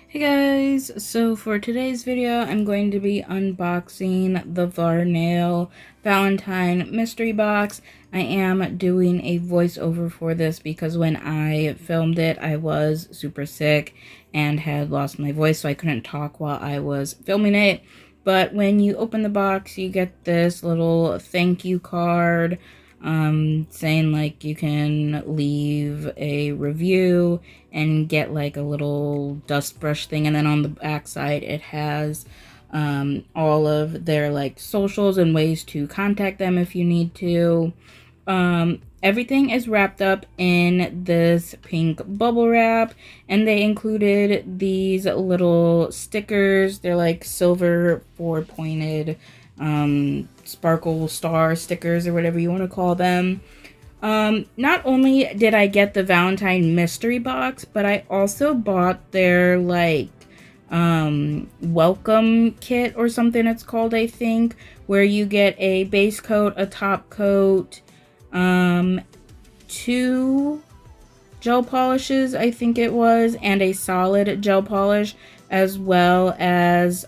Hey guys, so for today's video, I'm going to be unboxing the Varnail Valentine mystery box. I am doing a voiceover for this because when I filmed it, I was super sick and had lost my voice, so I couldn't talk while I was filming it. But when you open the box, you get this little thank you card saying like you can leave a review and get like a little dust brush thing, and then on the back side it has all of their like socials and ways to contact them if you need to. Everything is wrapped up in this pink bubble wrap, and they included these little stickers. They're like silver four-pointed sparkle star stickers or whatever you want to call them. Not only did I get the Valentine mystery box, but I also bought their like welcome kit or something it's called, I think, where you get a base coat, a top coat, 2 gel polishes, I think it was, and a solid gel polish, as well as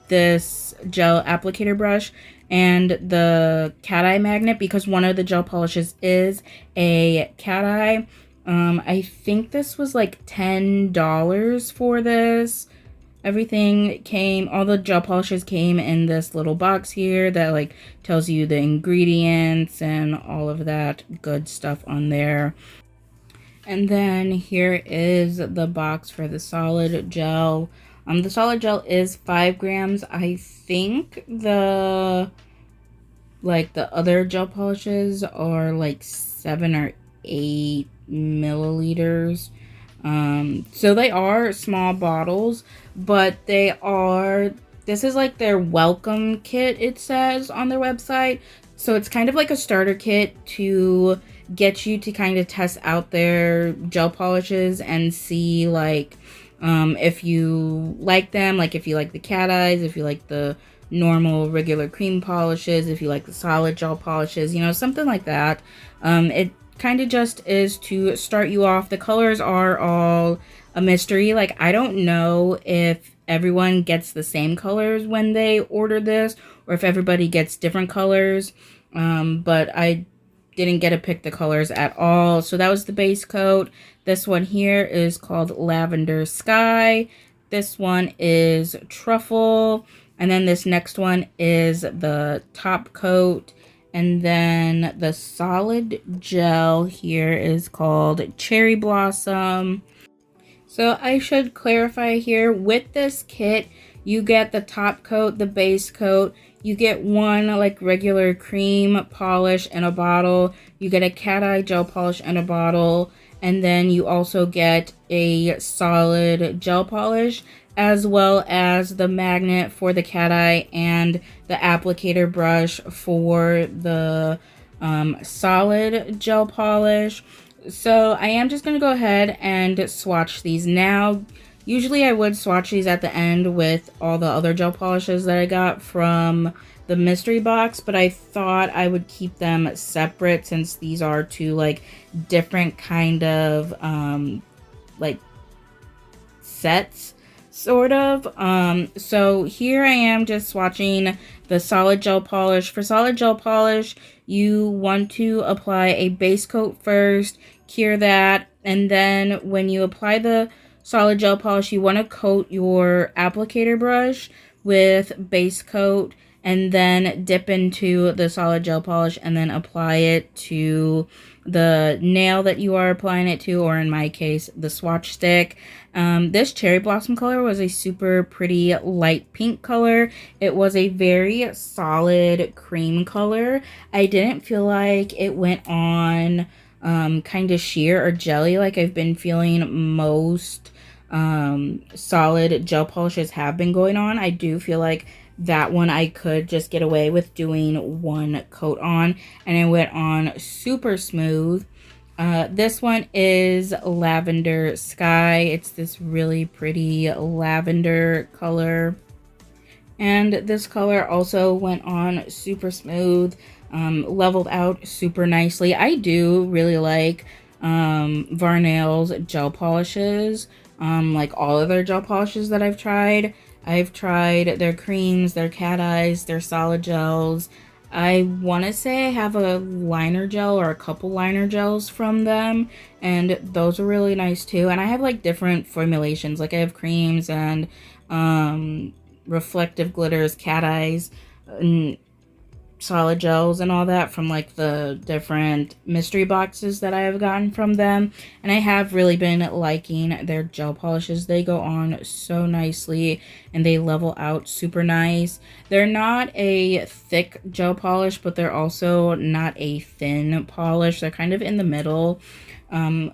this gel applicator brush and the cat eye magnet, because one of the gel polishes is a cat eye. I think this was like $10 for this. Everything came, all the gel polishes came in this little box here that like tells you the ingredients and all of that good stuff on there. And then here is the box for the solid gel. The solid gel is 5 grams. I think the other gel polishes are like 7 or 8 milliliters. So they are small bottles, but this is like their welcome kit, it says on their website. So it's kind of like a starter kit to get you to kind of test out their gel polishes and see like if you like them, like if you like the cat eyes, if you like the normal regular cream polishes, if you like the solid gel polishes, you know, something like that. It kind of just is to start you off. The colors are all a mystery. Like, I don't know if everyone gets the same colors when they order this or if everybody gets different colors, but I didn't get to pick the colors at all. So that was the base coat. This one here is called Lavender Sky. This one is Truffle. And then this next one is the top coat. And then the solid gel here is called Cherry Blossom. So I should clarify here, with this kit, you get the top coat, the base coat, you get one like regular cream polish in a bottle, you get a cat eye gel polish in a bottle, and then you also get a solid gel polish, as well as the magnet for the cat eye and the applicator brush for the solid gel polish. So I am just going to go ahead and swatch these now. Usually I would swatch these at the end with all the other gel polishes that I got from the mystery box, but I thought I would keep them separate since these are two like different kind of like sets, sort of. So here I am just swatching the solid gel polish. For solid gel polish, you want to apply a base coat first, cure that, and then when you apply the solid gel polish, you want to coat your applicator brush with base coat and then dip into the solid gel polish and then apply it to the nail that you are applying it to, or in my case, the swatch stick. This cherry blossom color was a super pretty light pink color. It was a very solid cream color. I didn't feel like it went on kind of sheer or jelly like I've been feeling most solid gel polishes have been going on. I do feel like that one I could just get away with doing one coat on, and it went on super smooth. This one is Lavender Sky. It's this really pretty lavender color, and this color also went on super smooth, leveled out super nicely. I do really like Varnail's gel polishes. like all of their gel polishes that I've tried. I've tried their creams, their cat eyes, their solid gels. I want to say I have a liner gel or a couple liner gels from them, and those are really nice too. And I have like different formulations, like I have creams and reflective glitters, cat eyes, and solid gels and all that from like the different mystery boxes that I have gotten from them. And I have really been liking their gel polishes. They go on so nicely and they level out super nice. They're not a thick gel polish, but they're also not a thin polish. They're kind of in the middle.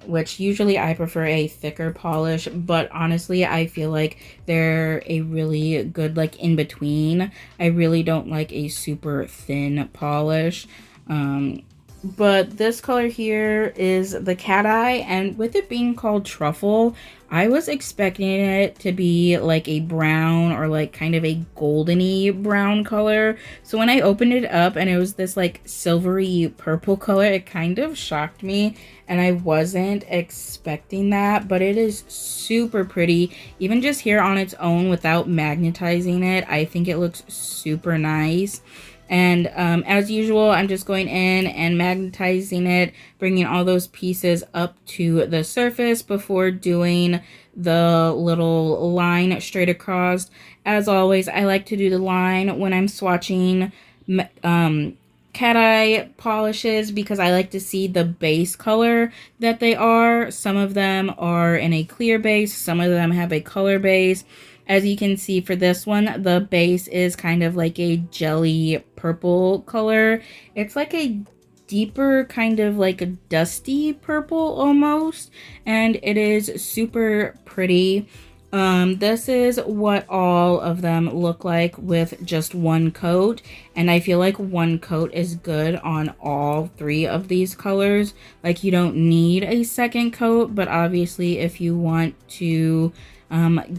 Which usually I prefer a thicker polish, but honestly I feel like they're a really good like in between. I really don't like a super thin polish. But this color here is the cat eye, and with it being called truffle, I was expecting it to be like a brown or like kind of a goldeny brown color. So when I opened it up and it was this like silvery purple color, it kind of shocked me and I wasn't expecting that, but it is super pretty. Even just here on its own without magnetizing it, I think it looks super nice. And as usual, I'm just going in and magnetizing it, bringing all those pieces up to the surface before doing the little line straight across. As always, I like to do the line when I'm swatching cat eye polishes because I like to see the base color that they are. Some of them are in a clear base, some of them have a color base. As you can see for this one, the base is kind of like a jelly purple color. It's like a deeper kind of like a dusty purple almost, and it is super pretty. This is what all of them look like with just one coat, and I feel like one coat is good on all three of these colors. Like you don't need a second coat, but obviously if you want to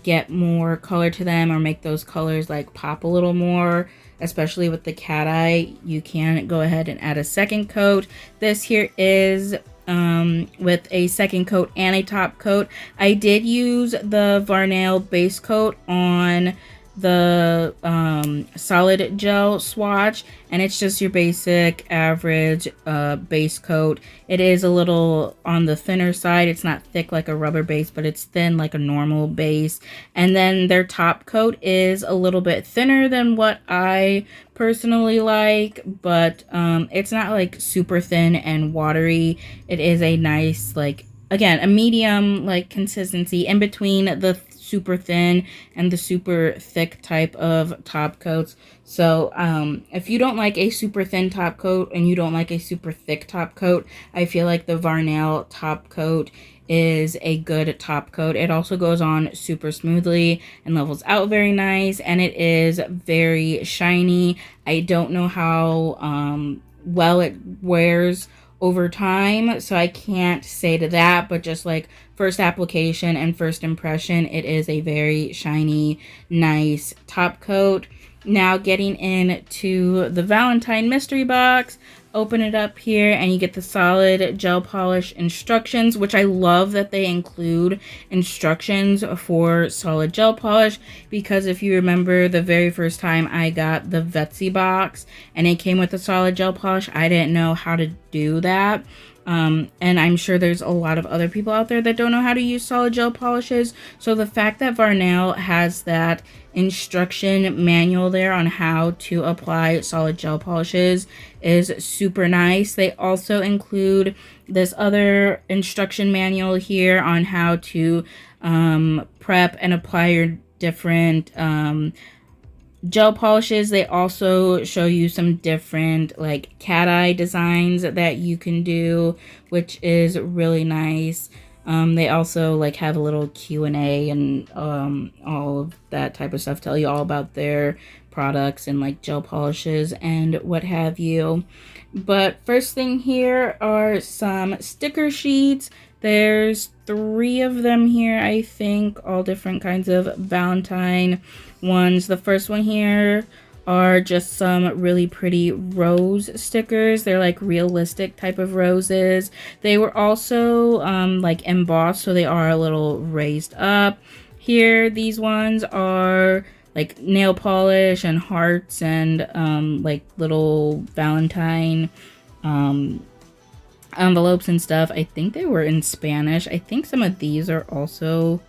get more color to them or make those colors like pop a little more, especially with the cat eye, you can go ahead and add a second coat. This here is with a second coat and a top coat. I did use the Varnail base coat on the solid gel swatch, and it's just your basic average base coat. It is a little on the thinner side. It's not thick like a rubber base, but it's thin like a normal base. And then their top coat is a little bit thinner than what I personally like, but it's not like super thin and watery. It is a nice, like, again, a medium like consistency in between the super thin and the super thick type of top coats. So if you don't like a super thin top coat and you don't like a super thick top coat, I feel like the Varnail top coat is a good top coat. It also goes on super smoothly and levels out very nice, and it is very shiny. I don't know how well it wears over time, so I can't say to that, but just like first application and first impression, it is a very shiny, nice top coat. Now getting into the Valentine mystery box, open it up here and you get the solid gel polish instructions, which I love that they include instructions for solid gel polish, because if you remember the very first time I got the Vetsy box and it came with a solid gel polish, I didn't know how to do that. And I'm sure there's a lot of other people out there that don't know how to use solid gel polishes. So the fact that Varnail has that instruction manual there on how to apply solid gel polishes is super nice. They also include this other instruction manual here on how to prep and apply your different gel polishes. They also show you some different like cat eye designs that you can do, which is really nice. They also like have a little Q&A and all of that type of stuff, tell you all about their products and like gel polishes and what have you. But first thing here are some sticker sheets. There's 3 of them here, I think, all different kinds of Valentine ones. The first one here are just some really pretty rose stickers. They're like realistic type of roses. They were also like embossed, so they are a little raised up. Here, these ones are like nail polish and hearts and like little Valentine envelopes and stuff. I think they were in Spanish. I think some of these are also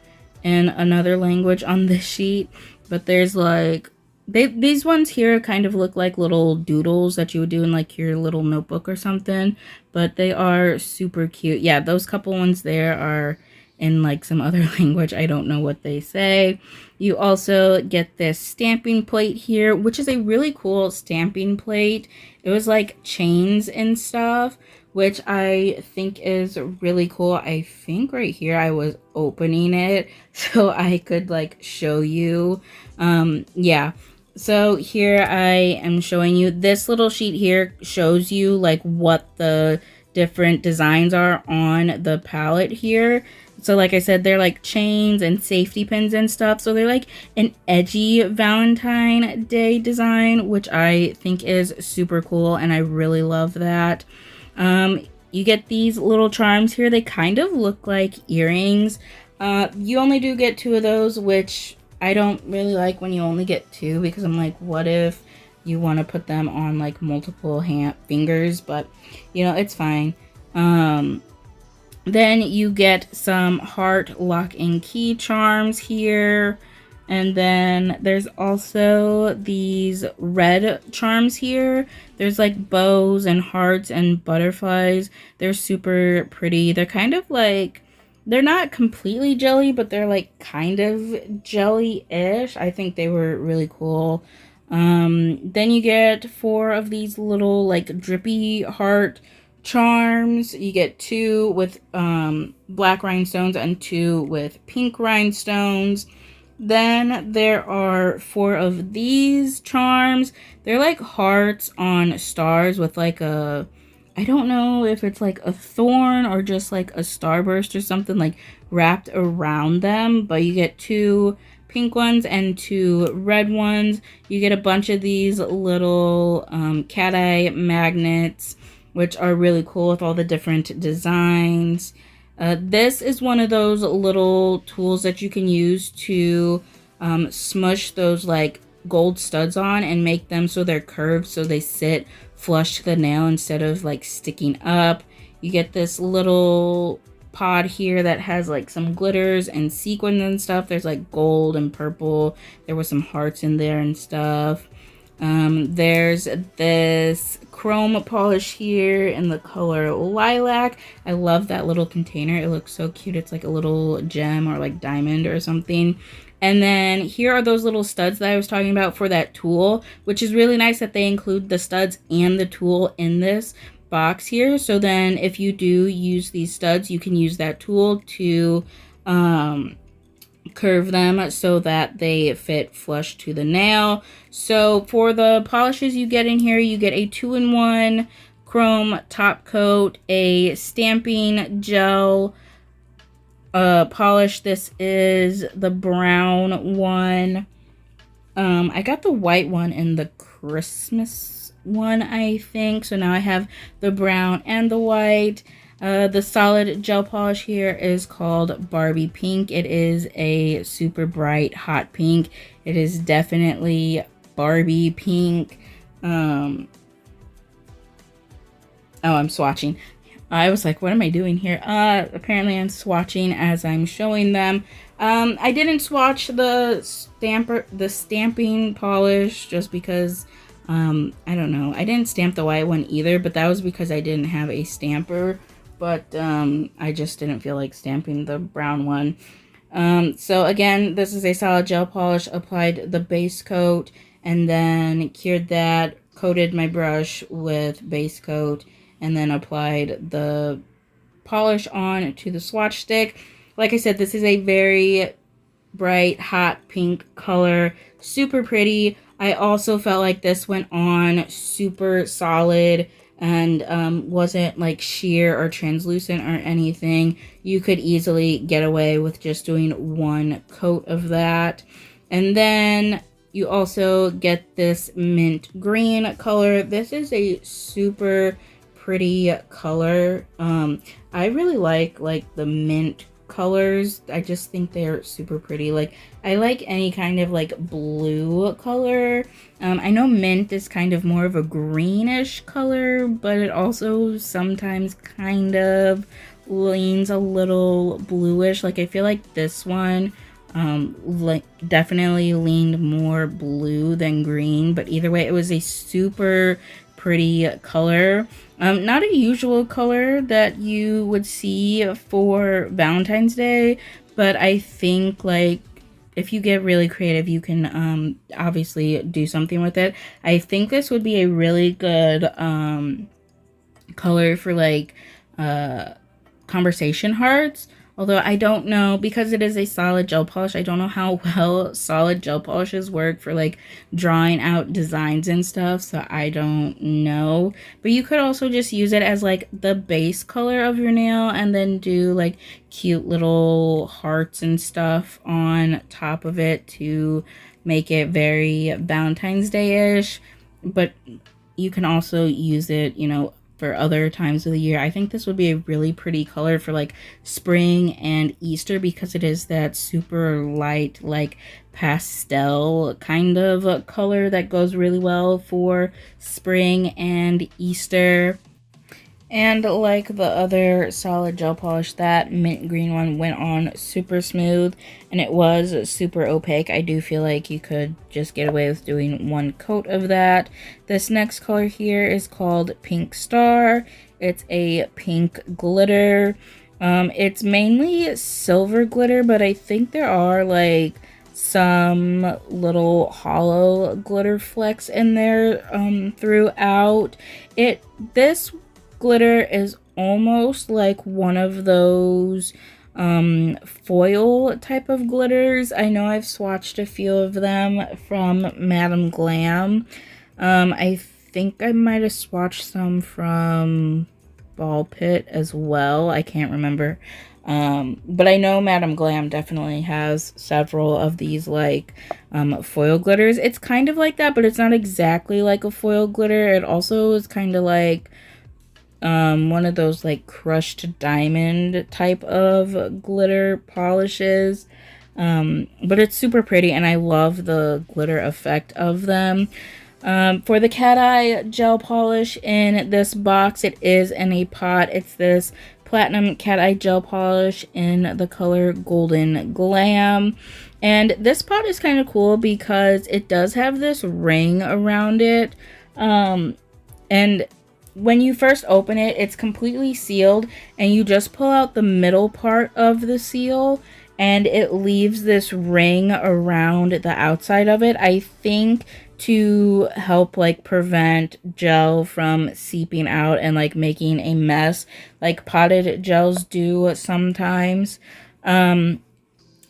in another language on this sheet, but there's like these ones here kind of look like little doodles that you would do in like your little notebook or something, but they are super cute. Yeah, those couple ones there are in like some other language. I don't know what they say. You also get this stamping plate here, which is a really cool stamping plate. It was like chains and stuff, which I think is really cool. I think right here I was opening it so I could like show you. Yeah. So here I am showing you this little sheet here shows you like what the different designs are on the palette here. So like I said, they're like chains and safety pins and stuff. So they're like an edgy Valentine Day design, which I think is super cool. And I really love that. You get these little charms here. They kind of look like earrings. You only do get 2 of those, which I don't really like when you only get 2, because I'm like, what if you want to put them on like multiple fingers? But you know, it's fine. Then you get some heart lock and key charms here. And then there's also these red charms here. There's like bows and hearts and butterflies. They're super pretty. They're kind of like, they're not completely jelly, but they're like kind of jelly-ish. I think they were really cool. Then you get 4 of these little like drippy heart charms. You get 2 with black rhinestones and 2 with pink rhinestones. Then there are 4 of these charms. They're like hearts on stars with like a, I don't know if it's like a thorn or just like a starburst or something like wrapped around them. But you get 2 pink ones and 2 red ones. You get a bunch of these little cat eye magnets, which are really cool with all the different designs. This is one of those little tools that you can use to smush those like gold studs on and make them so they're curved, so they sit flush to the nail instead of like sticking up. You get this little pod here that has like some glitters and sequins and stuff. There's like gold and purple. There was some hearts in there and stuff. There's this chrome polish here in the color lilac. I love that little container. It looks so cute. It's like a little gem or like diamond or something. And then here are those little studs that I was talking about for that tool, which is really nice that they include the studs and the tool in this box here. So then if you do use these studs, you can use that tool to curve them so that they fit flush to the nail. So for the polishes you get in here, you get a 2-in-1 chrome top coat, a stamping gel polish. This is the brown one. I got the white one in the Christmas one, I think. So now I have the brown and the white. The solid gel polish here is called Barbie Pink. It is a super bright hot pink. It is definitely Barbie pink. Oh, I'm swatching. I was like, what am I doing here? Apparently I'm swatching as I'm showing them. I didn't swatch the stamping polish just because, I don't know. I didn't stamp the white one either, but that was because I didn't have a stamper. But I just didn't feel like stamping the brown one. So again, this is a solid gel polish. Applied the base coat and then cured that, coated my brush with base coat, and then applied the polish on to the swatch stick. Like I said, this is a very bright, hot pink color. Super pretty. I also felt like this went on super solid and wasn't like sheer or translucent or anything. You could easily get away with just doing 1 coat of that. And then You also get this mint green color. This is a super pretty color. I really like the mint colors. I just think they're super pretty. Like, I like any kind of like blue color. I know mint is kind of more of a greenish color, but it also sometimes kind of leans a little bluish. Like, I feel like this one like definitely leaned more blue than green, but either way, it was a super pretty color. Not a usual color that you would see for Valentine's Day, but I think like if you get really creative, you can obviously do something with it. I think this would be a really good color for like conversation hearts. Although I don't know, because it is a solid gel polish, I don't know how well solid gel polishes work for like drawing out designs and stuff, so I don't know. But you could also just use it as like the base color of your nail and then do like cute little hearts and stuff on top of it to make it very Valentine's Day-ish. But you can also use it, you know, for other times of the year. I think this would be a really pretty color for like spring and Easter because it is that super light, like pastel kind of color that goes really well for spring and Easter. And like the other solid gel polish, that mint green one went on super smooth and it was super opaque. I do feel like you could just get away with doing one coat of that. This next color here is called Pink Star. It's a pink glitter. It's mainly silver glitter, but I think there are like some little hollow glitter flecks in there throughout. This glitter is almost like one of those foil type of glitters. I know I've swatched a few of them from Madame Glam. I think I might have swatched some from Ball Pit as well. I can't remember. But I know Madame Glam definitely has several of these like foil glitters. It's kind of like that, but it's not exactly like a foil glitter. It also is kind of like one of those like crushed diamond type of glitter polishes. But it's super pretty and I love the glitter effect of them. For the cat eye gel polish in this box, it is in a pot. It's this platinum cat eye gel polish in the color Golden Glam. And this pot is kind of cool because it does have this ring around it. And when you first open it, it's completely sealed and you just pull out the middle part of the seal and it leaves this ring around the outside of it. I think to help like prevent gel from seeping out and like making a mess like potted gels do sometimes.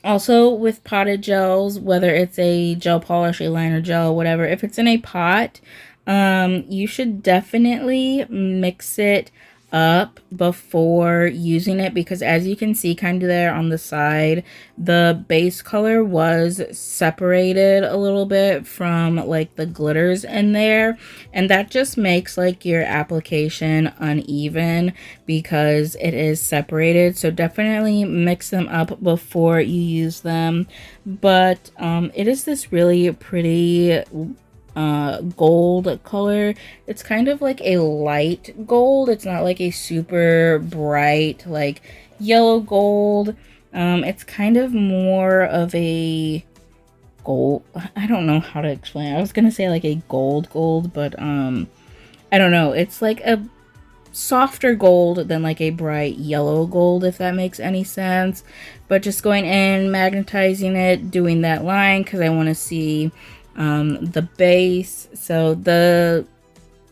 Also with potted gels, whether it's a gel polish, a liner gel, whatever, if it's in a pot, you should definitely mix it up before using it because as you can see kind of there on the side, the base color was separated a little bit from like the glitters in there, and that just makes like your application uneven because it is separated. So definitely mix them up before you use them. But it is this really pretty gold color. It's kind of like a light gold. It's not like a super bright like yellow gold. It's kind of more of a gold. I don't know how to explain it. I was gonna say like a gold, but I don't know. It's like a softer gold than like a bright yellow gold, if that makes any sense. But just going in, magnetizing it, doing that line because I want to see the base. So the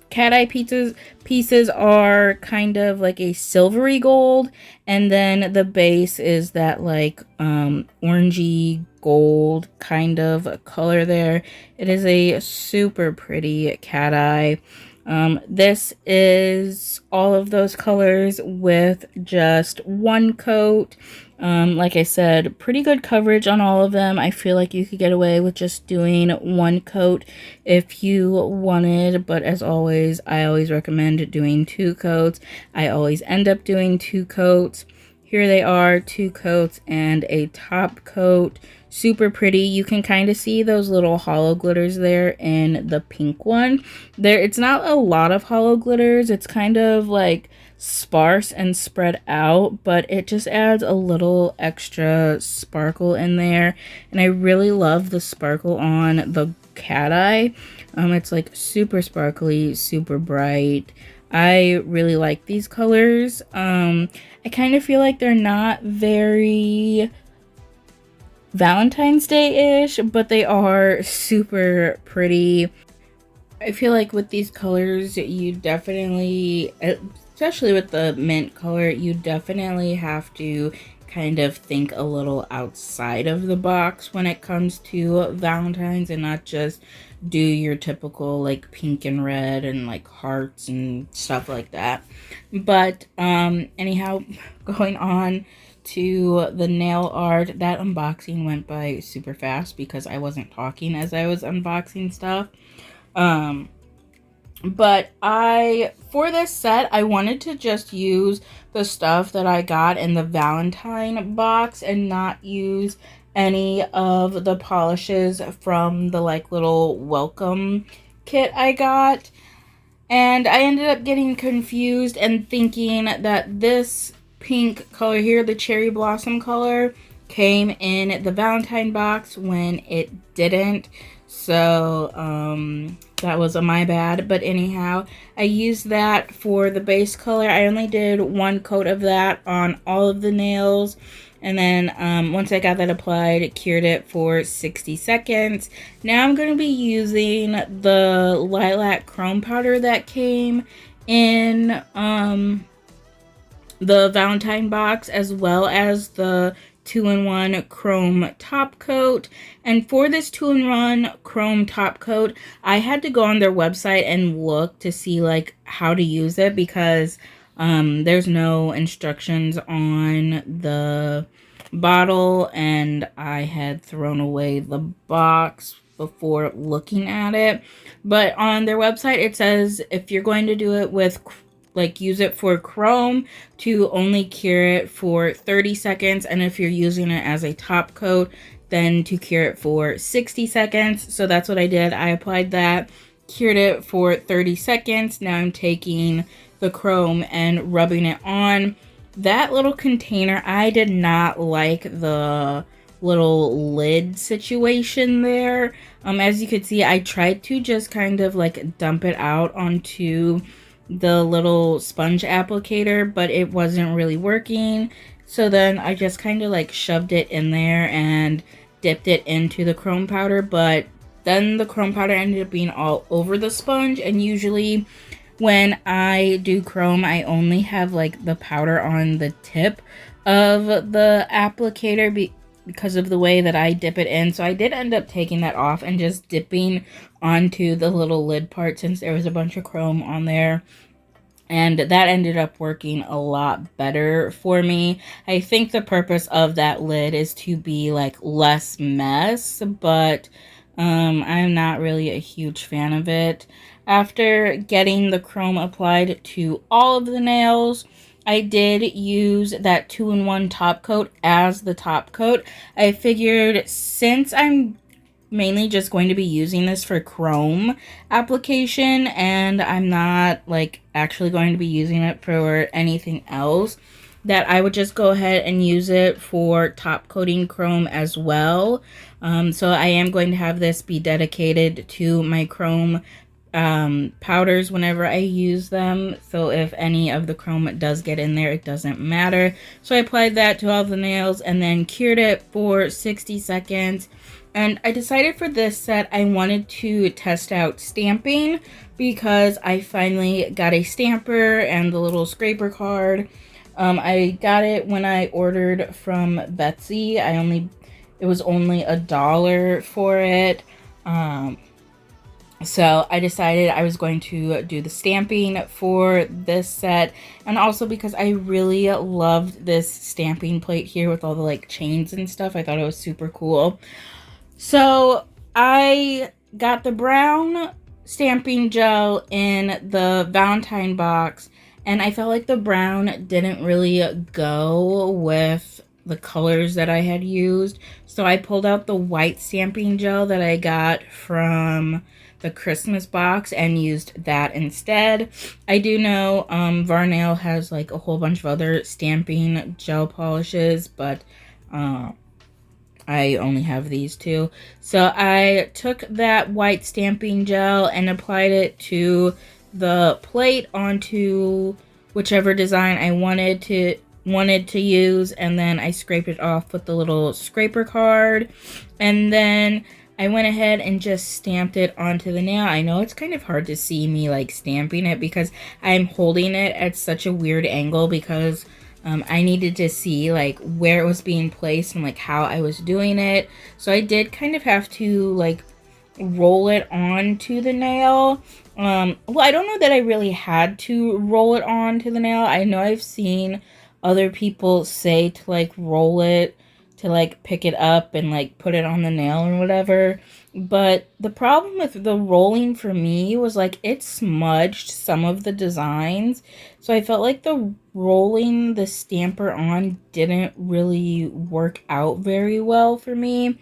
cat eye pieces are kind of like a silvery gold, and then the base is that like orangey gold kind of color there. It is a super pretty cat eye. This is all of those colors with just one coat. Like I said, pretty good coverage on all of them. I feel like you could get away with just doing one coat if you wanted, but as always, I always recommend doing 2 coats. I always end up doing 2 coats. Here they are, 2 coats and a top coat. Super pretty. You can kind of see those little hollow glitters there in the pink one. It's not a lot of hollow glitters. It's kind of like sparse and spread out, but it just adds a little extra sparkle in there. And I really love the sparkle on the cat eye. It's like super sparkly, super bright. I really like these colors. I kind of feel like they're not very Valentine's Day-ish, but they are super pretty. I feel like with these colors, you definitely, especially with the mint color, you definitely have to kind of think a little outside of the box when it comes to Valentine's and not just do your typical like pink and red and like hearts and stuff like that. But anyhow, going on to the nail art, that unboxing went by super fast because I wasn't talking as I was unboxing stuff. But for this set, I wanted to just use the stuff that I got in the Valentine box and not use any of the polishes from the like little welcome kit I got. And I ended up getting confused and thinking that this pink color here, the cherry blossom color, came in the Valentine box when it didn't. So that was my bad. But anyhow, I used that for the base color. I only did 1 coat of that on all of the nails. And then once I got that applied, cured it for 60 seconds. Now I'm going to be using the lilac chrome powder that came in the Valentine box, as well as the 2-in-1 chrome top coat. And for this 2-in-1 chrome top coat, I had to go on their website and look to see like how to use it, because there's no instructions on the bottle, and I had thrown away the box before looking at it. But on their website, it says if you're going to do it with like use it for chrome, to only cure it for 30 seconds. And if you're using it as a top coat, then to cure it for 60 seconds. So that's what I did. I applied that, cured it for 30 seconds. Now I'm taking the chrome and rubbing it on. That little container, I did not like the little lid situation there. As you could see, I tried to just kind of like dump it out onto the little sponge applicator, but it wasn't really working. So then I just kind of like shoved it in there and dipped it into the chrome powder, but then the chrome powder ended up being all over the sponge. And usually when I do chrome, I only have like the powder on the tip of the applicator because of the way that I dip it in. So I did end up taking that off and just dipping onto the little lid part, since there was a bunch of chrome on there. And that ended up working a lot better for me. I think the purpose of that lid is to be like less mess, but I'm not really a huge fan of it. After getting the chrome applied to all of the nails, I did use that 2-in-1 top coat as the top coat. I figured since I'm mainly just going to be using this for chrome application, and I'm not like actually going to be using it for anything else, that I would just go ahead and use it for top coating chrome as well. So I am going to have this be dedicated to my chrome powders whenever I use them. So if any of the chrome does get in there, it doesn't matter. So I applied that to all the nails and then cured it for 60 seconds. And I decided for this set I wanted to test out stamping, because I finally got a stamper and the little scraper card. I got it when I ordered from Betsy. It was only $1 for it. So I decided I was going to do the stamping for this set, and also because I really loved this stamping plate here with all the like chains and stuff. I thought it was super cool. So I got the brown stamping gel in the Valentine box, and I felt like the brown didn't really go with the colors that I had used. So I pulled out the white stamping gel that I got from the Christmas box and used that instead. I do know Varnail has like a whole bunch of other stamping gel polishes, but I only have these two. So I took that white stamping gel and applied it to the plate onto whichever design I wanted to use, and then I scraped it off with the little scraper card, and then I went ahead and just stamped it onto the nail. I know it's kind of hard to see me like stamping it because I'm holding it at such a weird angle because I needed to see like where it was being placed and like how I was doing it. So I did kind of have to like roll it onto the nail. Well, I don't know that I really had to roll it onto the nail. I know I've seen other people say to like roll it, to like pick it up and like put it on the nail or whatever. But the problem with the rolling for me was like it smudged some of the designs. So I felt like the rolling the stamper on didn't really work out very well for me.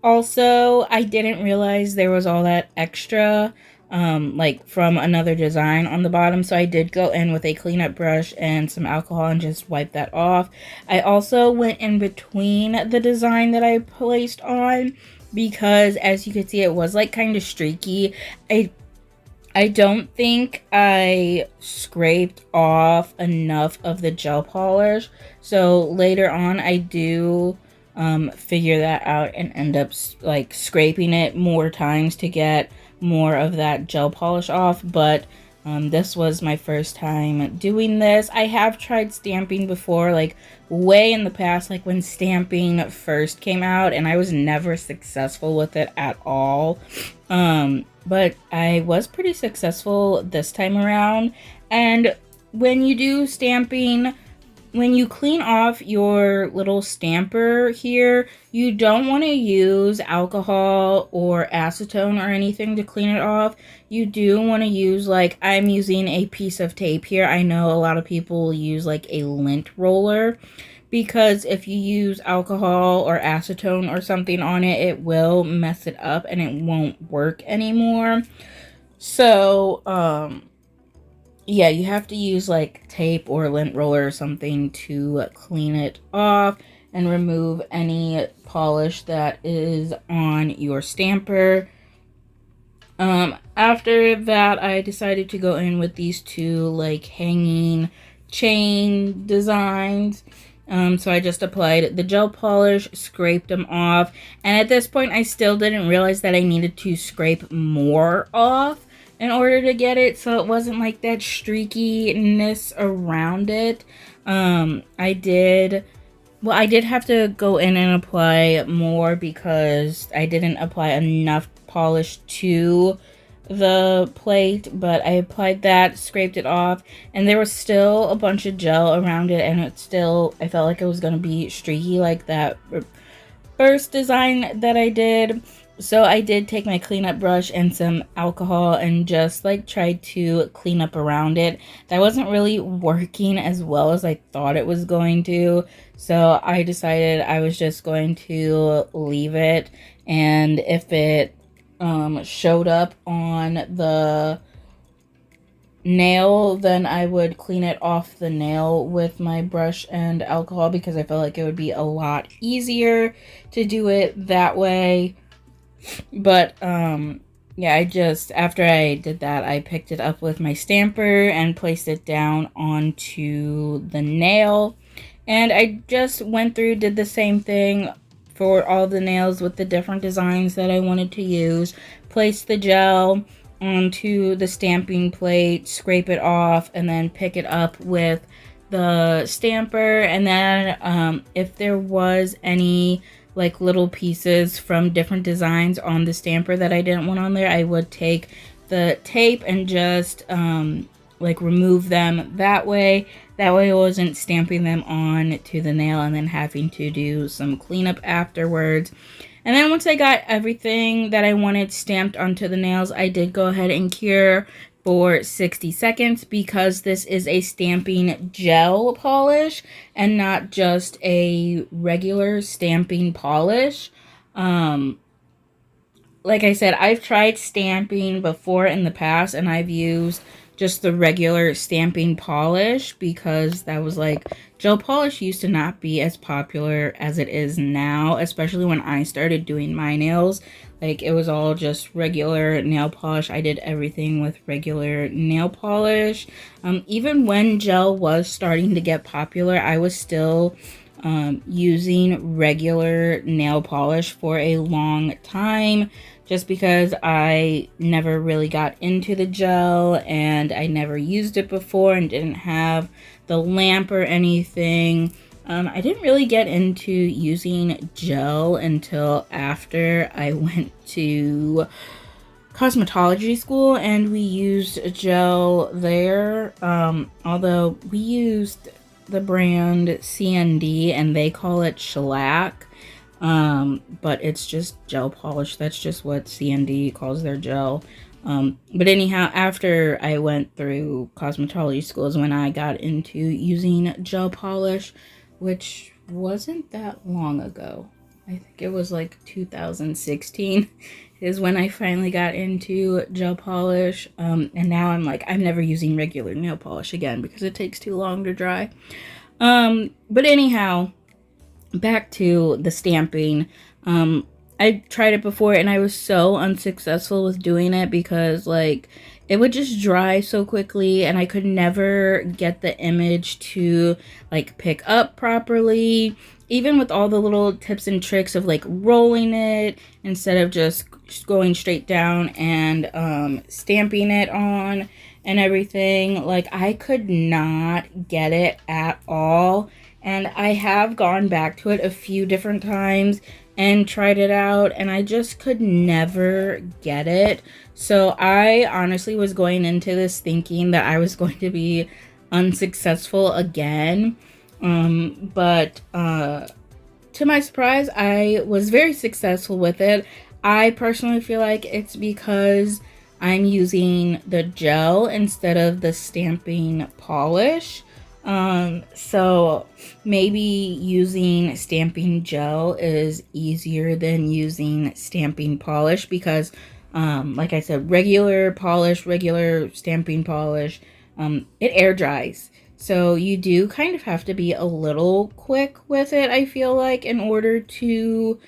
Also, I didn't realize there was all that extra like from another design on the bottom, so I did go in with a cleanup brush and some alcohol and just wipe that off. I also went in between the design that I placed on because, as you can see, it was like kind of streaky. I don't think I scraped off enough of the gel polish, so later on I do figure that out and end up like scraping it more times to get more of that gel polish off. But this was my first time doing this. I have tried stamping before, like way in the past, like when stamping first came out, and I was never successful with it at all. But I was pretty successful this time around. And when you do stamping, when you clean off your little stamper here, you don't want to use alcohol or acetone or anything to clean it off. You do want to use, like, I'm using a piece of tape here. I know a lot of people use like a lint roller, because if you use alcohol or acetone or something on it, it will mess it up and it won't work anymore. So, yeah, you have to use like tape or lint roller or something to clean it off and remove any polish that is on your stamper. After that, I decided to go in with these two like hanging chain designs. So I just applied the gel polish, scraped them off, and at this point I still didn't realize that I needed to scrape more off in order to get it, so it wasn't like that streakiness around it. I did have to go in and apply more because I didn't apply enough polish to the plate, but I applied that, scraped it off, and there was still a bunch of gel around it, and I felt like it was going to be streaky like that first design that I did. So I did take my cleanup brush and some alcohol and just like tried to clean up around it. That wasn't really working as well as I thought it was going to. So I decided I was just going to leave it, and if it showed up on the nail, then I would clean it off the nail with my brush and alcohol, because I felt like it would be a lot easier to do it that way. But yeah, after I did that, I picked it up with my stamper and placed it down onto the nail, and I just went through, did the same thing for all the nails with the different designs that I wanted to use. Placed the gel onto the stamping plate, scrape it off, and then pick it up with the stamper. And then if there was any like little pieces from different designs on the stamper that I didn't want on there, I would take the tape and just like remove them that way. That way I wasn't stamping them on to the nail and then having to do some cleanup afterwards. And then once I got everything that I wanted stamped onto the nails, I did go ahead and cure for 60 seconds because this is a stamping gel polish and not just a regular stamping polish. Like I said, I've tried stamping before in the past and I've used just the regular stamping polish because that was like, gel polish used to not be as popular as it is now, especially when I started doing my nails. Like it was all just regular nail polish. I did everything with regular nail polish. Even when gel was starting to get popular, I was still using regular nail polish for a long time just because I never really got into the gel and I never used it before and didn't have the lamp or anything. I didn't really get into using gel until after I went to cosmetology school and we used gel there. Although we used the brand CND and they call it shellac. But it's just gel polish. That's just what CND calls their gel. But anyhow, after I went through cosmetology school is when I got into using gel polish, which wasn't that long ago. I think it was like 2016 is when I finally got into gel polish. And now I'm like, I'm never using regular nail polish again because it takes too long to dry. But anyhow, back to the stamping. I tried it before and I was so unsuccessful with doing it because like it would just dry so quickly and I could never get the image to like pick up properly, even with all the little tips and tricks of like rolling it instead of just going straight down and stamping it on and everything. Like I could not get it at all. And I have gone back to it a few different times and tried it out and I just could never get it. So I honestly was going into this thinking that I was going to be unsuccessful again. But to my surprise, I was very successful with it. I personally feel like it's because I'm using the gel instead of the stamping polish. So maybe using stamping gel is easier than using stamping polish because, like I said, regular polish, regular stamping polish, it air dries. So you do kind of have to be a little quick with it, I feel like, in order to,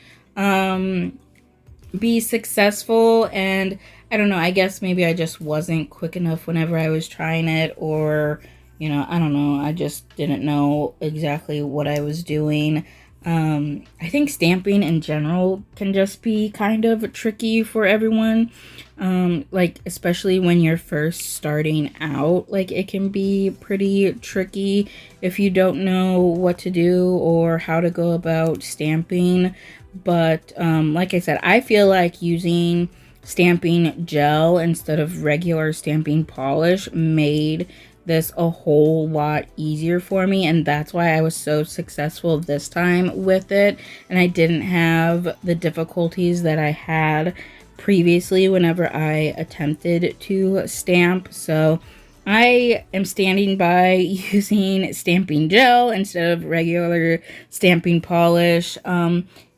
be successful. And I don't know, I guess maybe I just wasn't quick enough whenever I was trying it, or you know, I don't know. I just didn't know exactly what I was doing. I think stamping in general can just be kind of tricky for everyone. Like, especially when you're first starting out, like it can be pretty tricky if you don't know what to do or how to go about stamping. But, like I said, I feel like using stamping gel instead of regular stamping polish made this a whole lot easier for me, and that's why I was so successful this time with it and I didn't have the difficulties that I had previously whenever I attempted to stamp. So I am standing by using stamping gel instead of regular stamping polish.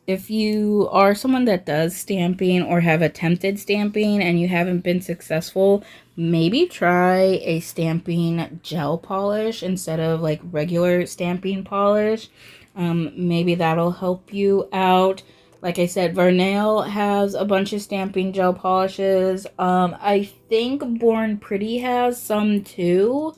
If you are someone that does stamping or have attempted stamping and you haven't been successful, maybe try a stamping gel polish instead of like regular stamping polish. Maybe that'll help you out. Like I said, Varnail has a bunch of stamping gel polishes. I think Born Pretty has some too.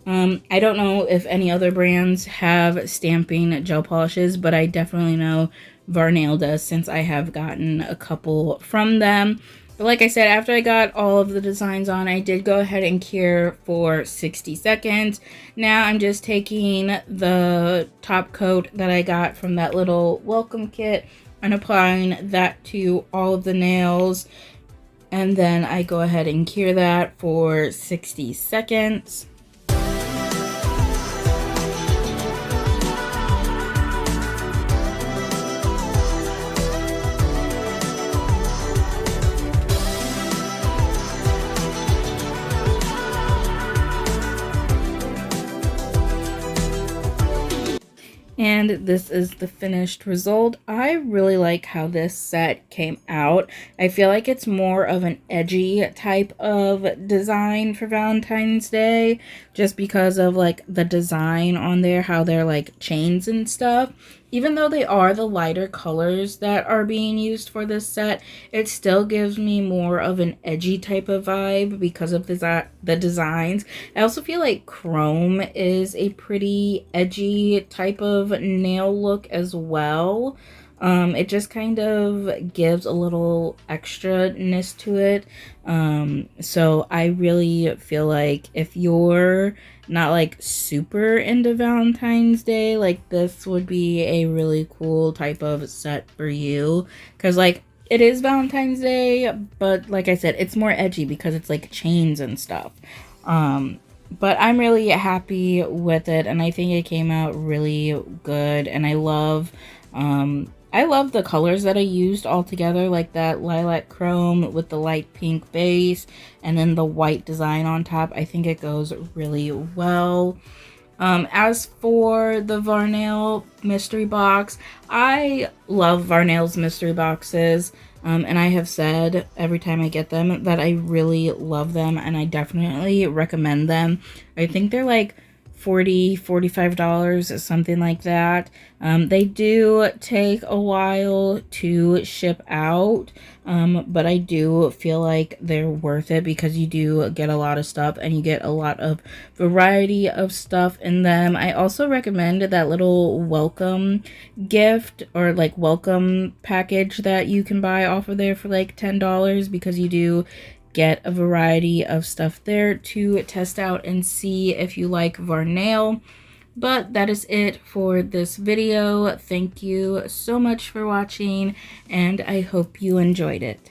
I don't know if any other brands have stamping gel polishes, but I definitely know Varnail does since I have gotten a couple from them. But like I said, after I got all of the designs on, I did go ahead and cure for 60 seconds. Now I'm just taking the top coat that I got from that little welcome kit and applying that to all of the nails. And then I go ahead and cure that for 60 seconds. And this is the finished result. I really like how this set came out. I feel like it's more of an edgy type of design for Valentine's Day, just because of like the design on there, how they're like chains and stuff. Even though they are the lighter colors that are being used for this set, it still gives me more of an edgy type of vibe because of the designs. I also feel like chrome is a pretty edgy type of nail look as well. It just kind of gives a little extra-ness to it. So I really feel like if you're not like super into Valentine's Day, like this would be a really cool type of set for you. Because like it is Valentine's Day, but like I said, it's more edgy because it's like chains and stuff. But I'm really happy with it, and I think it came out really good. And I love the colors that I used all together, like that lilac chrome with the light pink base and then the white design on top. I think it goes really well. As for the Varnail mystery box, I love Varnail's mystery boxes. And I have said every time I get them that I really love them, and I definitely recommend them. I think they're like $45, something like that. They do take a while to ship out, but I do feel like they're worth it because you do get a lot of stuff and you get a lot of variety of stuff in them. I also recommend that little welcome gift or like welcome package that you can buy off of there for like $10 because you do get a variety of stuff there to test out and see if you like Varnail. But that is it for this video. Thank you so much for watching, and I hope you enjoyed it.